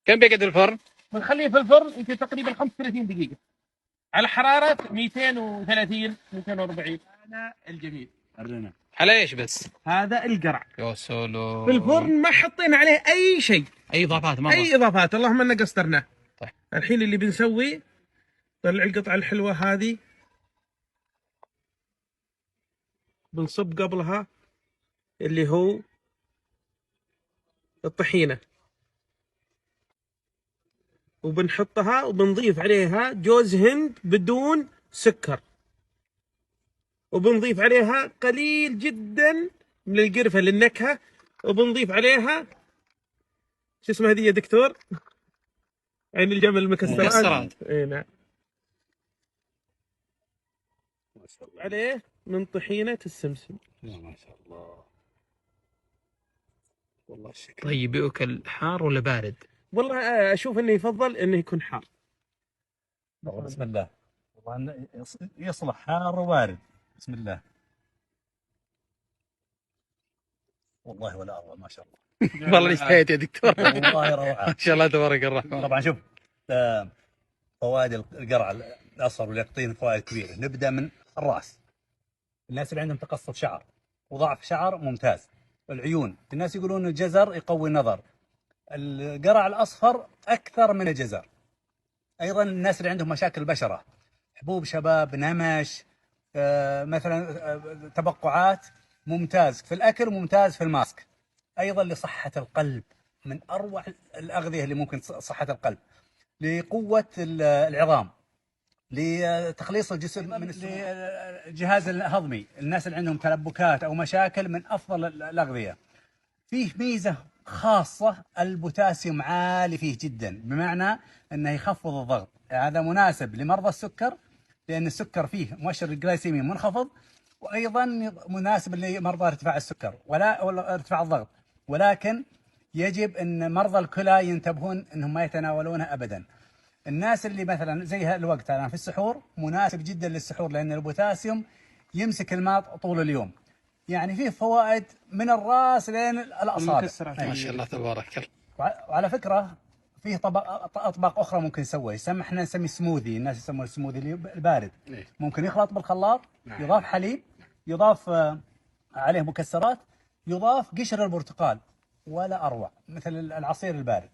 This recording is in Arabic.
كم بيقعد الفرن؟ بنخليه في الفرن يمكن تقريبا 35 دقيقة على حرارة 230 240. هذا الجميل. ورينا على ايش بس؟ هذا القرع يا سولو في الفرن ما حطينا عليه أي شيء، اي اضافات مره. أي إضافات، اللهم إننا قصرناه. طيب الحين اللي بنسوي طلع القطعة الحلوة هذه، بنصب قبلها اللي هو الطحينة، وبنحطها وبنضيف عليها جوز هند بدون سكر، وبنضيف عليها قليل جدا من القرفة للنكهة، وبنضيف عليها شو اسمها هذه يا دكتور؟ عين الجمل المكسرات. اي نعم. ما شاء الله عليه من طحينة السمسم. ما شاء الله والله الشكل. طيب يؤكل حار ولا بارد؟ والله اشوف انه يفضل انه يكون حار. بسم الله، والله إنه يصلح حار وبارد. بسم الله، والله ولا اروع ما شاء الله. والله اشتهيت يا دكتور. والله روعه. ما شاء الله تبارك الرحمن. طبعا شوف فوائد القرع الاصفر واليقطين فوائد كبيره. نبدا من الراس. الناس اللي عندهم تقصف شعر وضعف شعر ممتاز. العيون، الناس يقولون الجزر يقوي النظر، القرع الاصفر اكثر من الجزر. ايضا الناس اللي عندهم مشاكل بشره، حبوب شباب، نمش، مثلا تبقعات، ممتاز في الاكل وممتاز في الماسك. ايضا لصحه القلب، من اروع الاغذيه اللي ممكن صحه القلب، لقوه العظام، لتخليص الجسم من الجهاز الهضمي. الناس اللي عندهم تلبكات او مشاكل، من افضل الاغذيه. فيه ميزه خاصه، البوتاسيوم عالي فيه جدا، بمعنى انه يخفض الضغط. هذا مناسب لمرضى السكر، لان السكر فيه مؤشر الجلايسيمي منخفض، وايضا مناسب لمرضى ارتفاع السكر ولا ارتفاع الضغط. ولكن يجب ان مرضى الكلى ينتبهون انهم ما يتناولونه ابدا. الناس اللي مثلا زي الوقت الان في السحور، مناسب جدا للسحور، لان البوتاسيوم يمسك الماء طول اليوم. يعني فيه فوائد من الراس لين الاصابع. ما شاء الله تبارك الله. وعلى فكره فيه اطباق اخرى ممكن نسويها، احنا نسميه سموذي. الناس يسمونه السموذي البارد. ممكن يخلط بالخلاط، يضاف حليب، يضاف عليه مكسرات، يضاف قشر البرتقال، ولا اروع مثل العصير البارد.